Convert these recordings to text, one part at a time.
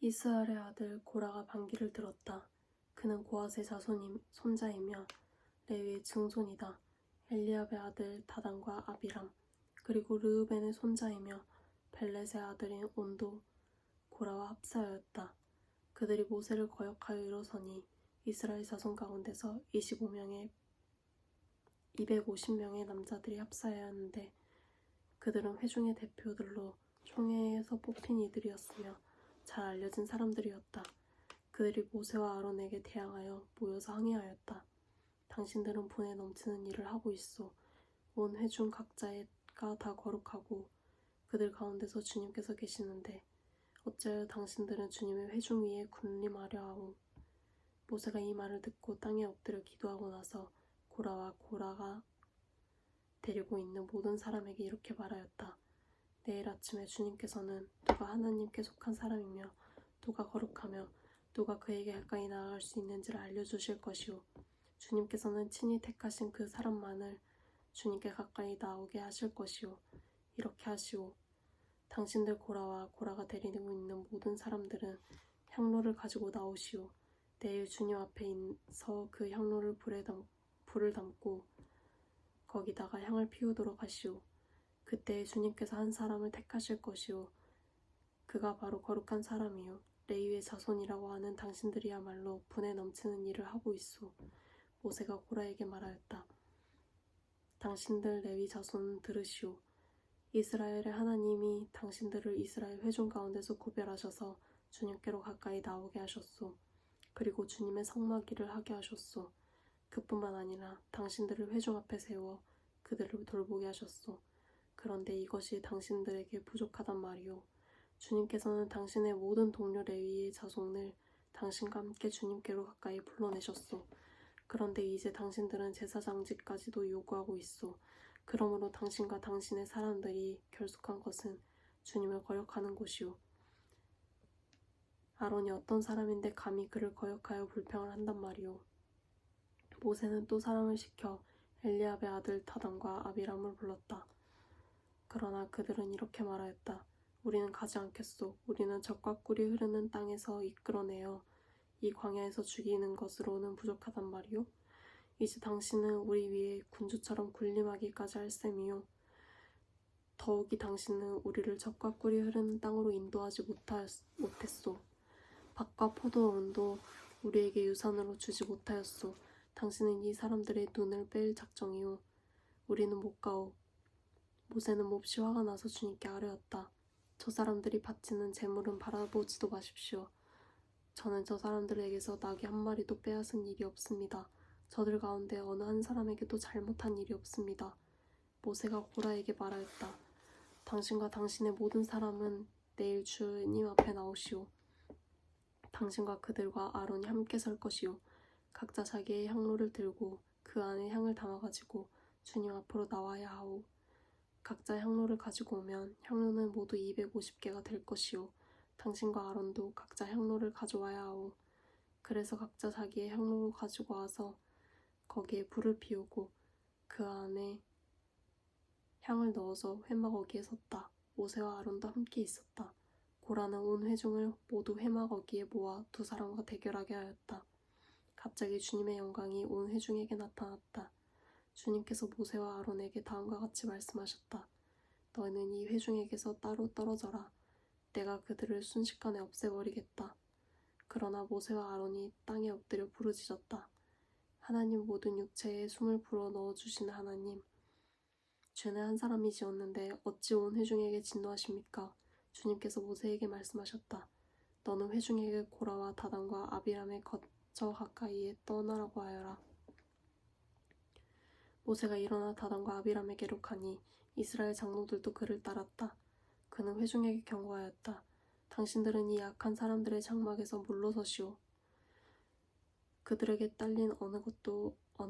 이스라엘의 아들 고라가 반기를 들었다. 그는 고앗의 손자이며 레위의 증손이다. 엘리압의 아들 다단과 아비람, 그리고 르우벤의 손자이며 벨렛의 아들인 온도, 고라와 합사였다. 그들이 모세를 거역하여 일어서니 이스라엘 자손 가운데서 250명의 남자들이 합사하였는데 그들은 회중의 대표들로 총회에서 뽑힌 이들이었으며 잘 알려진 사람들이었다. 그들이 모세와 아론에게 대항하여 모여서 항의하였다. 당신들은 분에 넘치는 일을 하고 있소. 온 회중 각자가 다 거룩하고 그들 가운데서 주님께서 계시는데 어찌하여 당신들은 주님의 회중 위에 군림하려 하오. 모세가 이 말을 듣고 땅에 엎드려 기도하고 나서 고라가 데리고 있는 모든 사람에게 이렇게 말하였다. 내일 아침에 주님께서는 누가 하나님께 속한 사람이며 누가 거룩하며 누가 그에게 가까이 나아갈 수 있는지를 알려주실 것이오. 주님께서는 친히 택하신 그 사람만을 주님께 가까이 나오게 하실 것이오. 이렇게 하시오. 당신들 고라가 데리고 있는 모든 사람들은 향로를 가지고 나오시오. 내일 주님 앞에서 그 향로를 불을 담고 거기다가 향을 피우도록 하시오. 그때 주님께서 한 사람을 택하실 것이오. 그가 바로 거룩한 사람이요. 레위의 자손이라고 하는 당신들이야말로 분에 넘치는 일을 하고 있소. 모세가 고라에게 말하였다. 당신들 레위 자손은 들으시오. 이스라엘의 하나님이 당신들을 이스라엘 회중 가운데서 구별하셔서 주님께로 가까이 나오게 하셨소. 그리고 주님의 성막일을 하게 하셨소. 그뿐만 아니라 당신들을 회중 앞에 세워 그들을 돌보게 하셨소. 그런데 이것이 당신들에게 부족하단 말이오. 주님께서는 당신의 모든 동료 레위의 자손을 당신과 함께 주님께로 가까이 불러내셨소. 그런데 이제 당신들은 제사장직까지도 요구하고 있소. 그러므로 당신과 당신의 사람들이 결속한 것은 주님을 거역하는 곳이오. 아론이 어떤 사람인데 감히 그를 거역하여 불평을 한단 말이오. 모세는 또 사람을 시켜 엘리압의 아들 다단과 아비람을 불렀다. 그러나 그들은 이렇게 말하였다. 우리는 가지 않겠소. 우리는 젖과 꿀이 흐르는 땅에서 이끌어내어 이 광야에서 죽이는 것으로는 부족하단 말이오. 이제 당신은 우리 위에 군주처럼 군림하기까지 할 셈이요. 더욱이 당신은 우리를 젖과 꿀이 흐르는 땅으로 인도하지 못했소. 밭과 포도원도 우리에게 유산으로 주지 못하였소. 당신은 이 사람들의 눈을 뺄 작정이오. 우리는 못 가오. 모세는 몹시 화가 나서 주님께 아뢰었다. 저 사람들이 바치는 재물은 바라보지도 마십시오. 저는 저 사람들에게서 나귀 한 마리도 빼앗은 일이 없습니다. 저들 가운데 어느 한 사람에게도 잘못한 일이 없습니다. 모세가 고라에게 말하였다. 당신과 당신의 모든 사람은 내일 주님 앞에 나오시오. 당신과 그들과 아론이 함께 설 것이오. 각자 자기의 향로를 들고 그 안에 향을 담아가지고 주님 앞으로 나와야 하오. 각자 향로를 가지고 오면 향로는 모두 250개가 될 것이오. 당신과 아론도 각자 향로를 가져와야 하오. 그래서 각자 자기의 향로를 가지고 와서 거기에 불을 피우고 그 안에 향을 넣어서 회막어기에 섰다. 모세와 아론도 함께 있었다. 고라는 온 회중을 모두 회막어기에 모아 두 사람과 대결하게 하였다. 갑자기 주님의 영광이 온 회중에게 나타났다. 주님께서 모세와 아론에게 다음과 같이 말씀하셨다. 너희는 이 회중에게서 따로 떨어져라. 내가 그들을 순식간에 없애버리겠다. 그러나 모세와 아론이 땅에 엎드려 부르짖었다. 하나님 모든 육체에 숨을 불어 넣어주시는 하나님. 죄는 한 사람이 지었는데 어찌 온 회중에게 진노하십니까? 주님께서 모세에게 말씀하셨다. 너는 회중에게 고라와 다단과 아비람의 거처 가까이에 떠나라고 하여라. 모세가 일어나 다단과 아비람에게로 가니 이스라엘 장로들도 그를 따랐다. 그는 회중에게 경고하였다. 당신들은 이 악한 사람들의 장막에서 물러서시오. 그들에게 딸린 어느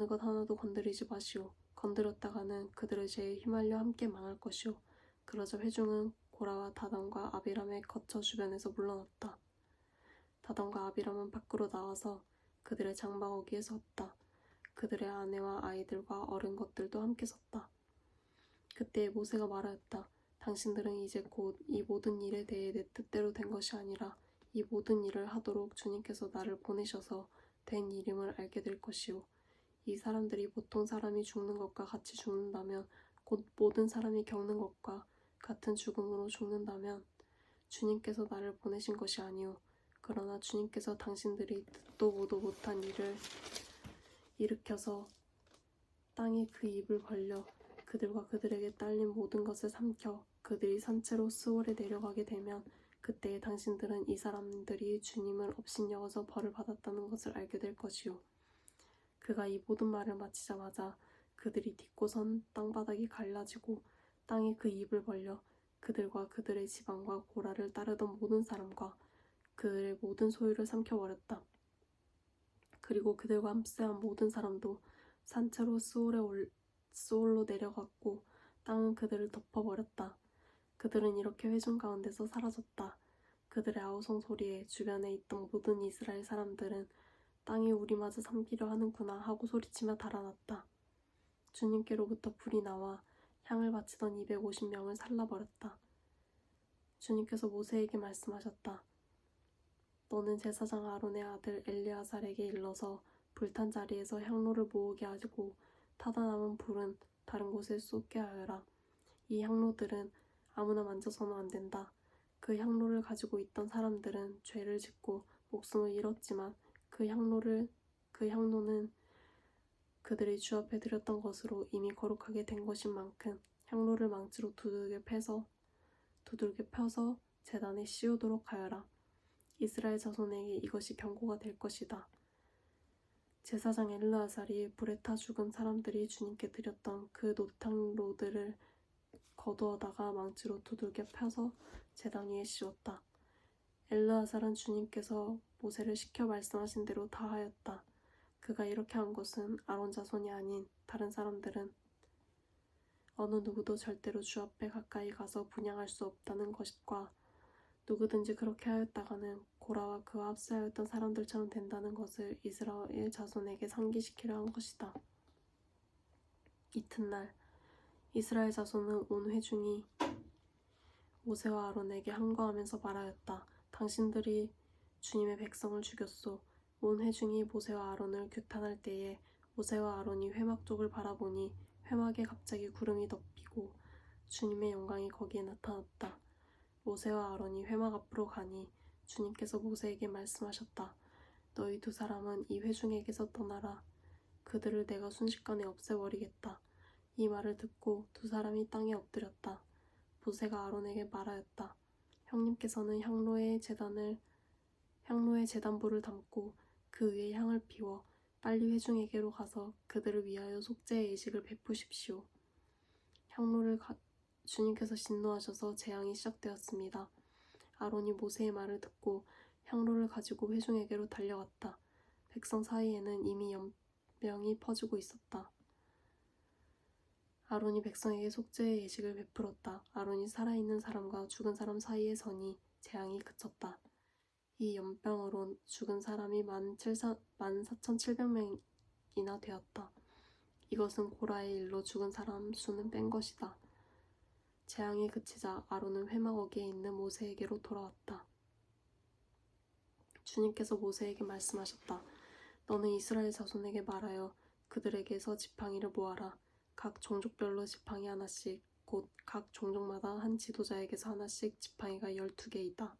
것 하나도 건드리지 마시오. 건드렸다가는 그들의 죄에 휘말려 함께 망할 것이오. 그러자 회중은 고라와 다단과 아비람의 거처 주변에서 물러났다. 다단과 아비람은 밖으로 나와서 그들의 장막어기에 섰다. 그들의 아내와 아이들과 어른 것들도 함께 섰다. 그때 모세가 말하였다. 당신들은 이제 곧 이 모든 일에 대해 내 뜻대로 된 것이 아니라 이 모든 일을 하도록 주님께서 나를 보내셔서 된 일임을 알게 될 것이요. 이 사람들이 보통 사람이 죽는 것과 같이 죽는다면 곧 모든 사람이 겪는 것과 같은 죽음으로 죽는다면 주님께서 나를 보내신 것이 아니오. 그러나 주님께서 당신들이 듣도 보도 못한 일을 일으켜서 땅이 그 입을 벌려 그들과 그들에게 딸린 모든 것을 삼켜 그들이 산채로 스올에 내려가게 되면 그때에 당신들은 이 사람들이 주님을 업신여겨서 벌을 받았다는 것을 알게 될 것이요. 그가 이 모든 말을 마치자마자 그들이 딛고선 땅바닥이 갈라지고 땅이 그 입을 벌려 그들과 그들의 지방과 고라를 따르던 모든 사람과 그들의 모든 소유를 삼켜버렸다. 그리고 그들과 함께한 모든 사람도 산채로 스올로 내려갔고 땅은 그들을 덮어버렸다. 그들은 이렇게 회중 가운데서 사라졌다. 그들의 아우성 소리에 주변에 있던 모든 이스라엘 사람들은 땅이 우리마저 삼키려 하는구나 하고 소리치며 달아났다. 주님께로부터 불이 나와 향을 바치던 250명을 살라버렸다. 주님께서 모세에게 말씀하셨다. 너는 제사장 아론의 아들 엘리아살에게 일러서 불탄 자리에서 향로를 모으게 하고 타다 남은 불은 다른 곳에 쏟게 하여라. 이 향로들은 아무나 만져서는 안 된다. 그 향로를 가지고 있던 사람들은 죄를 짓고 목숨을 잃었지만 그 향로는 그들이 주 앞에 드렸던 것으로 이미 거룩하게 된 것인 만큼 향로를 망치로 두들겨 펴서 제단에 씌우도록 하여라. 이스라엘 자손에게 이것이 경고가 될 것이다. 제사장 엘르아살이 불에 타 죽은 사람들이 주님께 드렸던 그 노탕로들을 거두어다가 망치로 두들겨 펴서 제단 위에 씌웠다. 엘르아살은 주님께서 모세를 시켜 말씀하신 대로 다 하였다. 그가 이렇게 한 것은 아론 자손이 아닌 다른 사람들은 어느 누구도 절대로 주 앞에 가까이 가서 분향할 수 없다는 것과 누구든지 그렇게 하였다가는 고라와 그와 합세하였던 사람들처럼 된다는 것을 이스라엘 자손에게 상기시키려 한 것이다. 이튿날 이스라엘 자손은 온 회중이 모세와 아론에게 항거하면서 말하였다. 당신들이 주님의 백성을 죽였소. 온 회중이 모세와 아론을 규탄할 때에 모세와 아론이 회막 쪽을 바라보니 회막에 갑자기 구름이 덮이고 주님의 영광이 거기에 나타났다. 모세와 아론이 회막 앞으로 가니 주님께서 모세에게 말씀하셨다. 너희 두 사람은 이 회중에게서 떠나라. 그들을 내가 순식간에 없애버리겠다. 이 말을 듣고 두 사람이 땅에 엎드렸다. 모세가 아론에게 말하였다. 형님께서는 향로에 제단불을 담고 그 위에 향을 피워 빨리 회중에게로 가서 그들을 위하여 속죄의 예식을 베푸십시오. 주님께서 진노하셔서 재앙이 시작되었습니다. 아론이 모세의 말을 듣고 향로를 가지고 회중에게로 달려갔다. 백성 사이에는 이미 연병이 퍼지고 있었다. 아론이 백성에게 속죄의 예식을 베풀었다. 아론이 살아있는 사람과 죽은 사람 사이에 서니 재앙이 그쳤다. 이 연병으로 죽은 사람이 14,700명이나 되었다. 이것은 고라의 일로 죽은 사람 수는 뺀 것이다. 재앙이 그치자 아론은 회막어기에 있는 모세에게로 돌아왔다. 주님께서 모세에게 말씀하셨다. 너는 이스라엘 자손에게 말하여 그들에게서 지팡이를 모아라. 각 종족별로 지팡이 하나씩, 곧 각 종족마다 한 지도자에게서 하나씩 지팡이가 12개이다.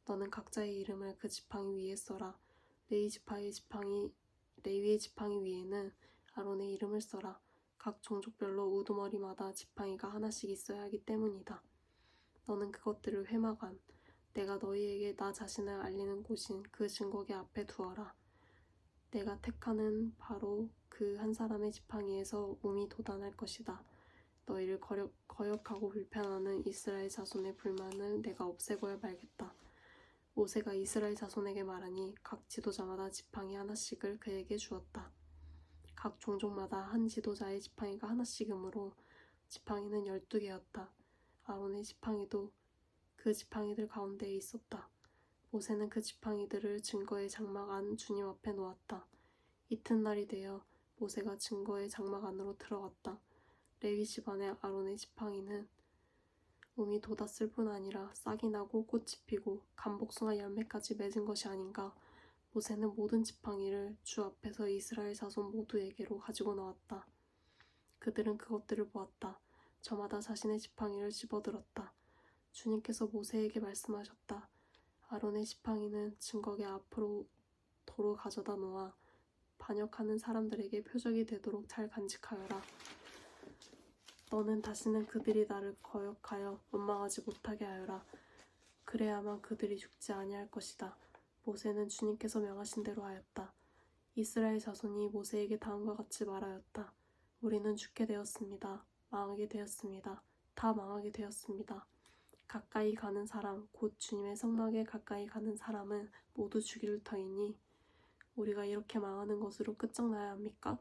너는 각자의 이름을 그 지팡이 위에 써라. 레위의 지팡이 위에는 아론의 이름을 써라. 각 종족별로 우두머리마다 지팡이가 하나씩 있어야 하기 때문이다. 너는 그것들을 회막 안, 내가 너희에게 나 자신을 알리는 곳인 그 증거계 앞에 두어라. 내가 택하는 바로 그 한 사람의 지팡이에서 움이 돋아날 것이다. 너희를 거역하고 불편하는 이스라엘 자손의 불만을 내가 없애고야 말겠다. 모세가 이스라엘 자손에게 말하니 각 지도자마다 지팡이 하나씩을 그에게 주었다. 각 종족마다 한 지도자의 지팡이가 하나씩이므로 지팡이는 12개였다. 아론의 지팡이도 그 지팡이들 가운데에 있었다. 모세는 그 지팡이들을 증거의 장막 안 주님 앞에 놓았다. 이튿날이 되어 모세가 증거의 장막 안으로 들어갔다. 레위 집안의 아론의 지팡이는 몸이 돋았을 뿐 아니라 싹이 나고 꽃이 피고 감복숭아 열매까지 맺은 것이 아닌가. 모세는 모든 지팡이를 주 앞에서 이스라엘 자손 모두에게로 가지고 나왔다. 그들은 그것들을 보았다. 저마다 자신의 지팡이를 집어들었다. 주님께서 모세에게 말씀하셨다. 아론의 지팡이는 증거계 앞으로 도로 가져다 놓아 반역하는 사람들에게 표적이 되도록 잘 간직하여라. 너는 다시는 그들이 나를 거역하여 원망하지 못하게 하여라. 그래야만 그들이 죽지 아니할 것이다. 모세는 주님께서 명하신 대로 하였다. 이스라엘 자손이 모세에게 다음과 같이 말하였다. 우리는 죽게 되었습니다. 망하게 되었습니다. 다 망하게 되었습니다. 가까이 가는 사람, 곧 주님의 성막에 가까이 가는 사람은 모두 죽일 터이니 우리가 이렇게 망하는 것으로 끝장나야 합니까?